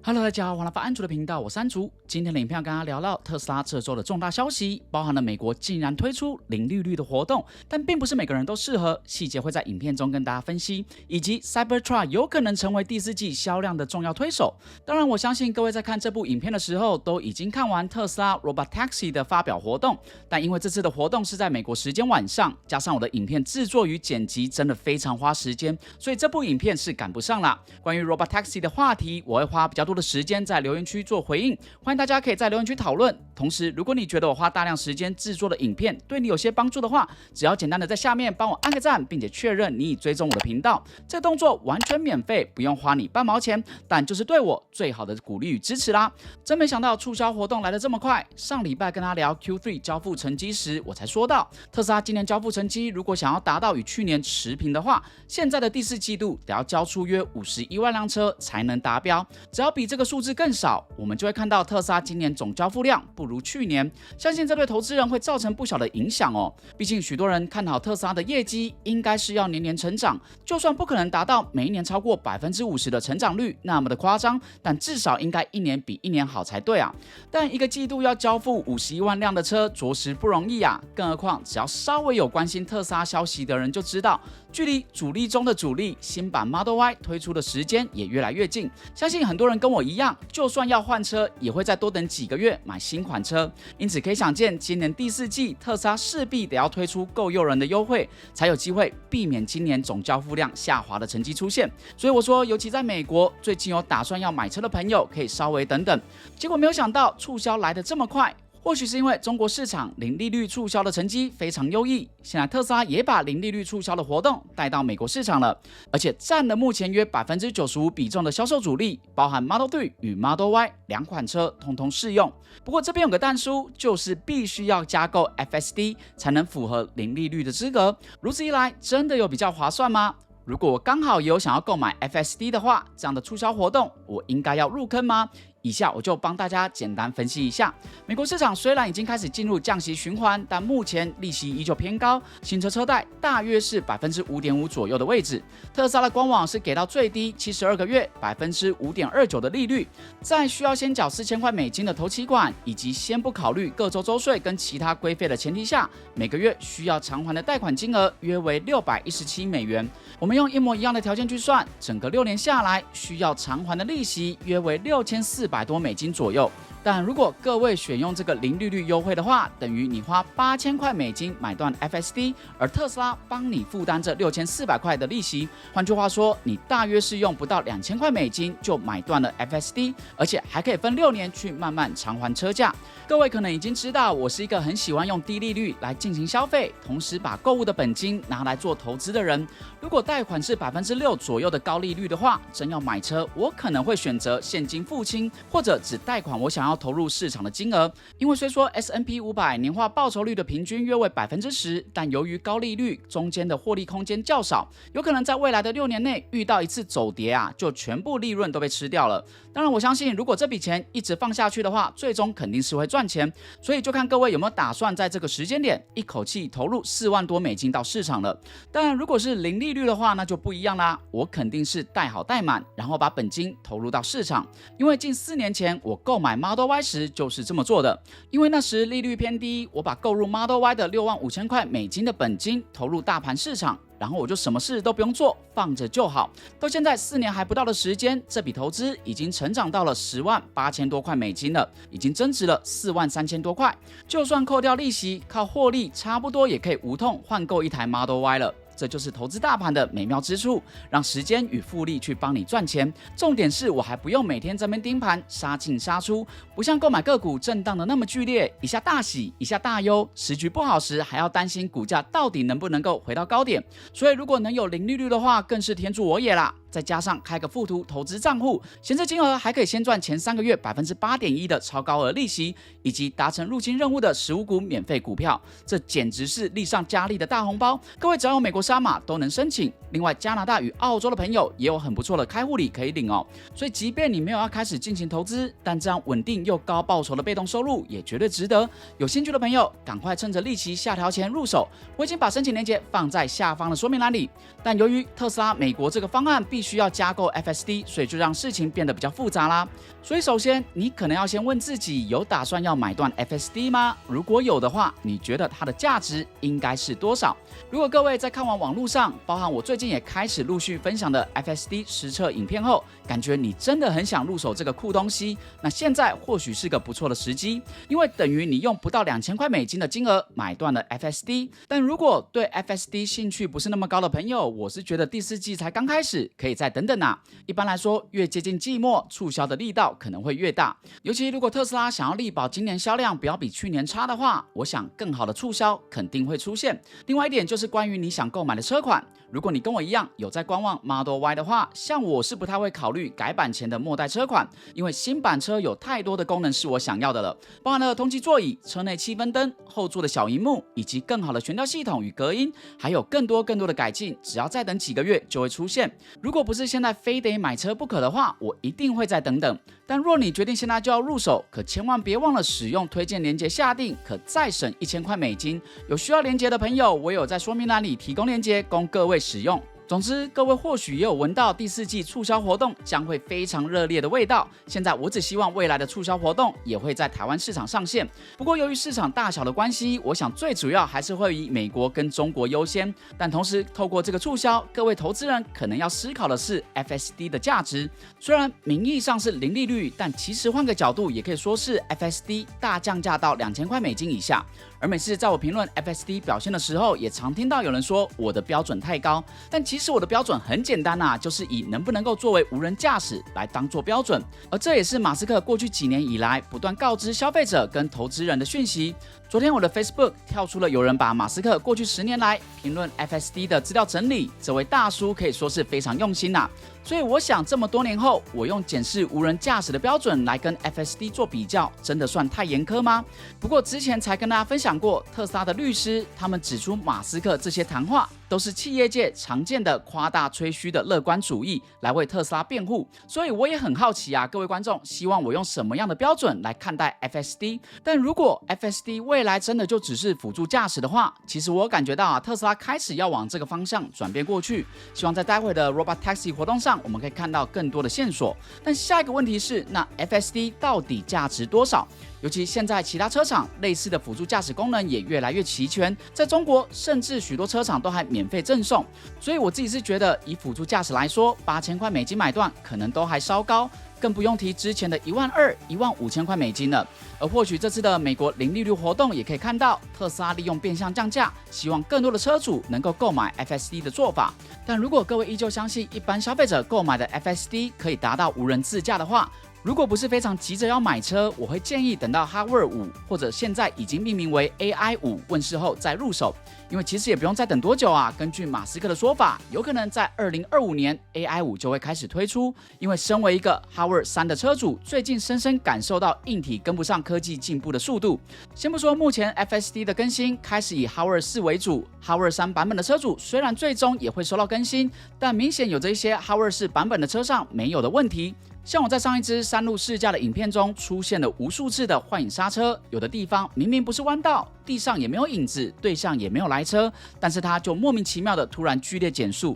Hello， 大家好，欢迎来到安卓的频道，我是安竹。今天的影片要跟大家聊到特斯拉这周的重大消息，包含了美国竟然推出零利率的活动，但并不是每个人都适合，细节会在影片中跟大家分析，以及 Cybertruck 有可能成为第四季销量的重要推手。当然，我相信各位在看这部影片的时候，都已经看完特斯拉 Robotaxi 的发表活动，但因为这次的活动是在美国时间晚上，加上我的影片制作与剪辑真的非常花时间，所以这部影片是赶不上啦。关于 Robotaxi 的话题，我会花比较多的时间在留言区做回应，欢迎大家可以在留言区讨论。同时，如果你觉得我花大量时间制作的影片对你有些帮助的话，只要简单的在下面帮我按个赞，并且确认你已追踪我的频道，这个动作完全免费，不用花你半毛钱，但就是对我最好的鼓励与支持啦。真没想到促销活动来得这么快，上礼拜跟他聊 Q3 交付成绩时，我才说到特斯拉今年交付成绩如果想要达到与去年持平的话，现在的第四季度得要交出约51万辆车才能达标，只要比这个数字更少，我们就会看到特斯拉今年总交付量不如去年，相信这对投资人会造成不小的影响哦。毕竟许多人看好特斯拉的业绩应该是要年年成长，就算不可能达到每一年超过50%的成长率那么的夸张，但至少应该一年比一年好才对啊。但一个季度要交付51万辆的车，着实不容易啊。更何况只要稍微有关心特斯拉消息的人就知道，距离主力中的主力新版 Model Y 推出的时间也越来越近，相信很多人跟我一样，就算要换车，也会再多等几个月买新款车。因此可以想见，今年第四季特斯拉势必得要推出够诱人的优惠，才有机会避免今年总交付量下滑的成绩出现。所以我说，尤其在美国，最近有打算要买车的朋友，可以稍微等等。结果没有想到促销来得这么快。或许是因为中国市场零利率促销的成绩非常优异，现在特斯拉也把零利率促销的活动带到美国市场了，而且占了目前约95%比重的销售主力，包含 Model 3与 Model Y 两款车通通适用。不过这边有个但书，就是必须要加购 FSD 才能符合零利率的资格。如此一来，真的有比较划算吗？如果我刚好也有想要购买 FSD 的话，这样的促销活动我应该要入坑吗？以下我就帮大家简单分析一下。美国市场虽然已经开始进入降息循环，但目前利息依旧偏高，新车车贷大约是 5.5% 左右的位置。特斯拉的官网是给到最低72个月 5.29% 的利率，在需要先缴4000块美金的头期款，以及先不考虑各州州税跟其他规费的前提下，每个月需要偿还的贷款金额约为617美元。我们用一模一样的条件去算，整个6年下来需要偿还的利息约为6400多美金左右。但如果各位选用这个零利率优惠的话，等于你花8000块美金买断 FSD， 而特斯拉帮你负担这6400块的利息。换句话说，你大约是用不到2000块美金就买断了 FSD， 而且还可以分6年去慢慢偿还车价。各位可能已经知道，我是一个很喜欢用低利率来进行消费，同时把购物的本金拿来做投资的人。如果贷款是 6% 左右的高利率的话，真要买车，我可能会选择现金付清，或者只贷款我想要投入市场的金额。因为虽说 S&P 500年化报酬率的平均约为 10%， 但由于高利率，中间的获利空间较少，有可能在未来的6年内遇到一次走跌啊，就全部利润都被吃掉了。当然我相信，如果这笔钱一直放下去的话，最终肯定是会赚钱，所以就看各位有没有打算在这个时间点一口气投入4万多美金到市场了。当然如果是零利率的话，那就不一样啦，我肯定是贷好贷满，然后把本金投入到市场。因为近4年前我购买 Model Y 时就是这么做的，因为那时利率偏低，我把购入 Model Y 的65000块美金的本金投入大盘市场，然后我就什么事都不用做，放着就好。到现在4年还不到的时间，这笔投资已经成长到了108000多块美金了，已经增值了43000多块。就算扣掉利息，靠获利差不多也可以无痛换购一台 Model Y 了。这就是投资大盘的美妙之处，让时间与复利去帮你赚钱。重点是我还不用每天在那边盯盘，杀进杀出，不像购买个股震荡的那么剧烈，一下大喜，一下大忧，时局不好时还要担心股价到底能不能够回到高点。所以如果能有零利率的话，更是天助我也啦。再加上开个附图投资账户，闲置金额还可以先赚前3个月 8.1% 的超高额利息，以及达成入金任务的15股免费股票，这简直是力上加力的大红包。各位只要有美国沙码都能申请，另外加拿大与澳洲的朋友也有很不错的开户礼可以领哦。所以即便你没有要开始进行投资，但这样稳定又高报酬的被动收入也绝对值得。有兴趣的朋友赶快趁着利息下调前入手，我已经把申请链接放在下方的说明栏里。但由于特斯拉美国这个方案必须须要加购 FSD， 所以就让事情变得比较复杂啦。所以首先你可能要先问自己，有打算要买断 FSD 吗？如果有的话，你觉得它的价值应该是多少？如果各位在看完网络上，包含我最近也开始陆续分享的 FSD 实测影片后，感觉你真的很想入手这个酷东西，那现在或许是个不错的时机，因为等于你用不到$2000的金额买断了 FSD。但如果对 FSD 兴趣不是那么高的朋友，我是觉得第4季才刚开始，可以再等等啊。一般来说，越接近季末，促销的力道可能会越大，尤其如果特斯拉想要力保今年销量不要比去年差的话，我想更好的促销肯定会出现。另外一点就是关于你想购买的车款，如果你跟我一样有在观望 Model Y 的话，像我是不太会考虑改版前的末代车款，因为新版车有太多的功能是我想要的了，包含了通气座椅、车内气氛灯、后座的小萤幕，以及更好的悬吊系统与隔音，还有更多的改进，只要再等几个月就会出现。如果不是现在非得买车不可的话，我一定会再等等。但若你决定现在就要入手，可千万别忘了使用推荐链接下定，可再省$1000。有需要链接的朋友，我有在说明栏里提供链接供各位使用。总之，各位或许也有闻到第4季促销活动将会非常热烈的味道。现在我只希望未来的促销活动也会在台湾市场上线。不过由于市场大小的关系，我想最主要还是会以美国跟中国优先。但同时透过这个促销，各位投资人可能要思考的是 FSD 的价值。虽然名义上是零利率，但其实换个角度也可以说是 FSD 大降价到$2000以下。而每次在我评论 FSD 表现的时候，也常听到有人说我的标准太高，但其实我的标准很简单啊，就是以能不能够作为无人驾驶来当做标准。而这也是马斯克过去几年以来不断告知消费者跟投资人的讯息。昨天我的 Facebook 跳出了有人把马斯克过去10年来评论 FSD 的资料整理，这位大叔可以说是非常用心啊。所以我想这么多年后，我用检视无人驾驶的标准来跟 FSD 做比较，真的算太严苛吗？不过之前才跟大家分享过，特斯拉的律师他们指出，马斯克这些谈话都是企业界常见的夸大吹嘘的乐观主义，来为特斯拉辩护。所以我也很好奇啊，各位观众希望我用什么样的标准来看待 FSD？ 但如果 FSD 未来真的就只是辅助驾驶的话，其实我感觉到啊，特斯拉开始要往这个方向转变过去。希望在待会的 Robot Taxi 活动上，我们可以看到更多的线索。但下一个问题是，那 FSD 到底价值多少？尤其现在其他车厂类似的辅助驾驶功能也越来越齐全，在中国甚至许多车厂都还免费赠送。所以我自己是觉得，以辅助驾驶来说，$8000买断可能都还稍高。更不用提之前的12000、15000了。而或许这次的美国零利率活动也可以看到，特斯拉利用变相降价，希望更多的车主能够购买 FSD 的做法。但如果各位依旧相信一般消费者购买的 FSD 可以达到无人自驾的话，如果不是非常急着要买车，我会建议等到 Hardware 5或者现在已经命名为 AI 5问世后再入手，因为其实也不用再等多久啊。根据马斯克的说法，有可能在2025年 AI 5就会开始推出。因为身为一个 Hardware 3的车主，最近深深感受到硬体跟不上科技进步的速度。先不说目前 FSD 的更新开始以 Hardware 4为主， Hardware 3版本的车主虽然最终也会收到更新，但明显有着一些 Hardware 4版本的车上没有的问题。像我在上一支山路试驾的影片中出现了无数次的幻影刹车，有的地方明明不是弯道，地上也没有影子，对向也没有来车，但是它就莫名其妙的突然剧烈减速。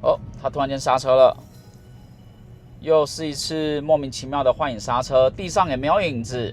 哦，它突然间刹车了，又是一次莫名其妙的幻影刹车，地上也没有影子，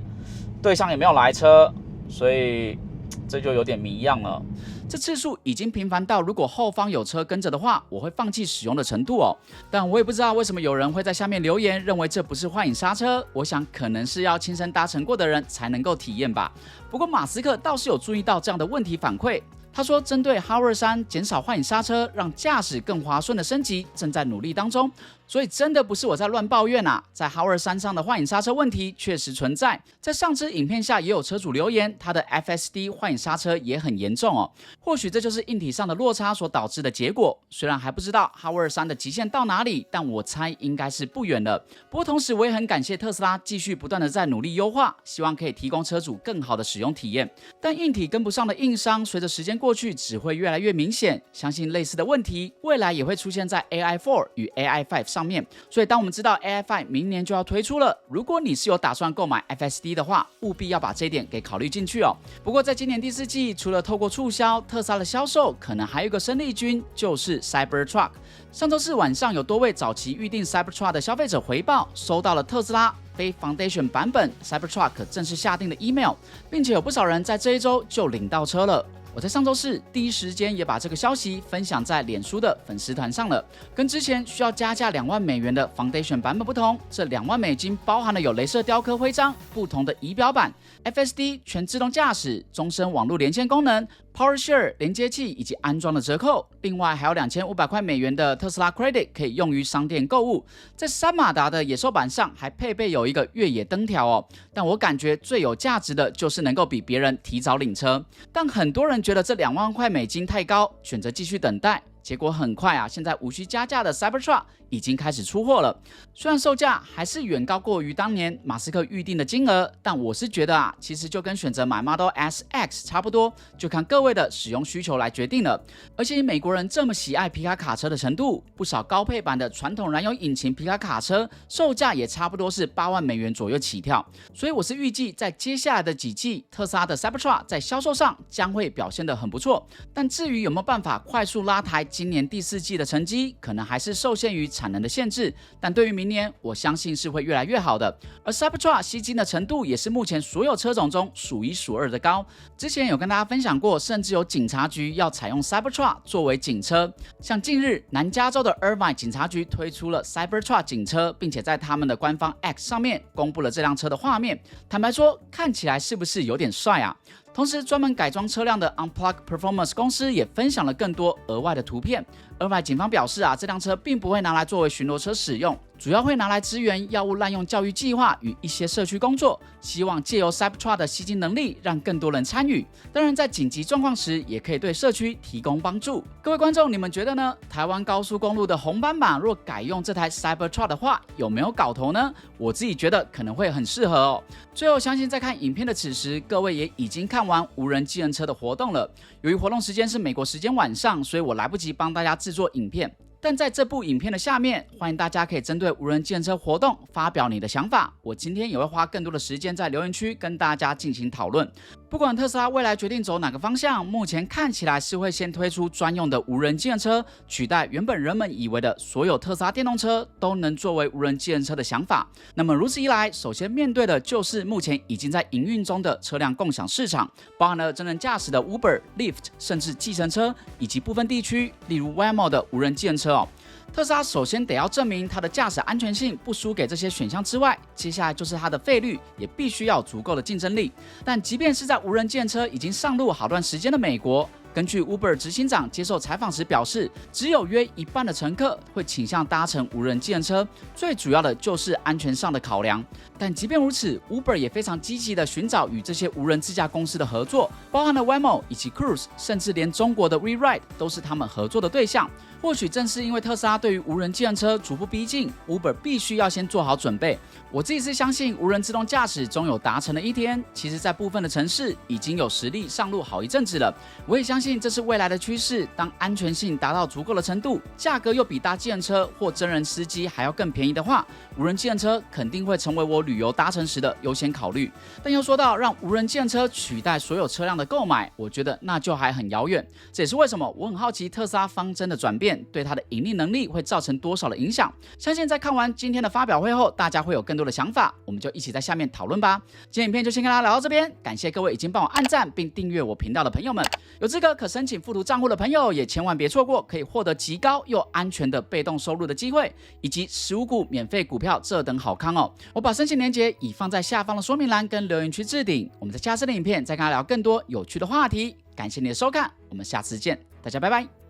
对向也没有来车，所以这就有点迷样了。这次数已经频繁到，如果后方有车跟着的话，我会放弃使用的程度哦。但我也不知道为什么有人会在下面留言，认为这不是幻影刹车。我想可能是要亲身搭乘过的人才能够体验吧。不过马斯克倒是有注意到这样的问题反馈。他说，针对 Hardware 3减少幻影刹车，让驾驶更滑顺的升级，正在努力当中。所以真的不是我在乱抱怨啊，在 Hardware 3上的幻影刹车问题确实存在。在上支影片下也有车主留言，他的 FSD 幻影刹车也很严重哦。或许这就是硬体上的落差所导致的结果。虽然还不知道 Hardware 3的极限到哪里，但我猜应该是不远了。不过同时我也很感谢特斯拉继续不断的在努力优化，希望可以提供车主更好的使用体验。但硬体跟不上的硬伤，随着时间过去只会越来越明显。相信类似的问题未来也会出现在 AI 4与 AI 5上。上面。所以当我们知道 AFI 明年就要推出了，如果你是有打算购买 FSD 的话，务必要把这一点给考虑进去哦。不过在今年第4季，除了透过促销，特斯拉的销售可能还有一个生力军，就是 Cybertruck。上周四晚上，有多位早期预定 Cybertruck 的消费者回报，收到了特斯拉非 Foundation 版本 Cybertruck 正式下定的 email， 并且有不少人在这一周就领到车了。我在上周四第一时间也把这个消息分享在脸书的粉丝团上了。跟之前需要加价2万美元的 Foundation 版本不同，这2万美金包含了有雷射雕刻徽章、不同的仪表板、FSD 全自动驾驶、终身网络连线功能、PowerShare 连接器以及安装的折扣，另外还有2500块美元的特斯拉 Credit 可以用于商店购物。在3马达的野兽版上还配备有一个越野灯条哦，但我感觉最有价值的就是能够比别人提早领车。但很多人觉得这2万块美金太高，选择继续等待。结果很快啊，现在无需加价的 Cybertruck 已经开始出货了。虽然售价还是远高过于当年马斯克预定的金额，但我是觉得啊，其实就跟选择买 Model S X 差不多，就看各位的使用需求来决定了。而且以美国人这么喜爱皮卡卡车的程度，不少高配版的传统燃油引擎皮卡卡车售价也差不多是8万美元左右起跳。所以我是预计在接下来的几季，特斯拉的 Cybertruck 在销售上将会表现得很不错。但至于有没有办法快速拉抬今年第4季的成绩，可能还是受限于产能的限制，但对于明年，我相信是会越来越好的。而 Cybertruck 吸金的程度也是目前所有车种中数1数2的高。之前有跟大家分享过，甚至有警察局要采用 Cybertruck 作为警车。像近日南加州的 Irvine 警察局推出了 Cybertruck 警车，并且在他们的官方 X 上面公布了这辆车的画面。坦白说，看起来是不是有点帅啊？同时，专门改装车辆的 Unplug Performance 公司也分享了更多额外的图片。额外，警方表示啊，这辆车并不会拿来作为巡逻车使用，主要会拿来支援药物滥用教育计划与一些社区工作，希望借由 Cybertruck 的吸金能力，让更多人参与。当然，在紧急状况时，也可以对社区提供帮助。各位观众，你们觉得呢？台湾高速公路的红斑马若改用这台 Cybertruck 的话，有没有搞头呢？我自己觉得可能会很适合哦。最后，相信在看影片的此时，各位也已经看完无人计程车的活动了。由于活动时间是美国时间晚上，所以我来不及帮大家制作影片。但在这部影片的下面，欢迎大家可以针对无人计程车活动发表你的想法。我今天也会花更多的时间在留言区跟大家进行讨论。不管特斯拉未来决定走哪个方向，目前看起来是会先推出专用的无人计程车，取代原本人们以为的所有特斯拉电动车都能作为无人计程车的想法。那么如此一来，首先面对的就是目前已经在营运中的车辆共享市场，包含了真人驾驶的 Uber、Lyft， 甚至计程车，以及部分地区，例如 Waymo 的无人计程车哦。特斯拉首先得要证明它的驾驶安全性不输给这些选项之外，接下来就是它的费率也必须要有足够的竞争力。但即便是在无人计程车已经上路好段时间的美国，根据 Uber 执行长接受采访时表示，只有约1半的乘客会倾向搭乘无人计程车，最主要的就是安全上的考量。但即便如此 ，Uber 也非常积极的寻找与这些无人自驾公司的合作，包含了 Waymo 以及 Cruise， 甚至连中国的 WeRide 都是他们合作的对象。或许正是因为特斯拉对于无人计程车逐步逼近 ，Uber 必须要先做好准备。我自己是相信无人自动驾驶终有达成的一天。其实，在部分的城市已经有实力上路好一阵子了。我也相信这是未来的趋势。当安全性达到足够的程度，价格又比搭计程车或真人司机还要更便宜的话，无人计程车肯定会成为我旅游搭乘时的优先考虑。但又说到让无人计程车取代所有车辆的购买，我觉得那就还很遥远。这也是为什么我很好奇特斯拉方针的转变对它的盈利能力会造成多少的影响。相信在看完今天的发表会后，大家会有更多的想法，我们就一起在下面讨论吧。今天影片就先跟大家聊到这边，感谢各位已经帮我按赞并订阅我频道的朋友们。有资格可申请附图账户的朋友也千万别错过可以获得极高又安全的被动收入的机会，以及15股免费股票这等好康哦。我把申请链接已放在下方的说明栏跟留言区置顶。我们在下次的影片再跟大家聊更多有趣的话题。感谢你的收看，我们下次见，大家拜拜。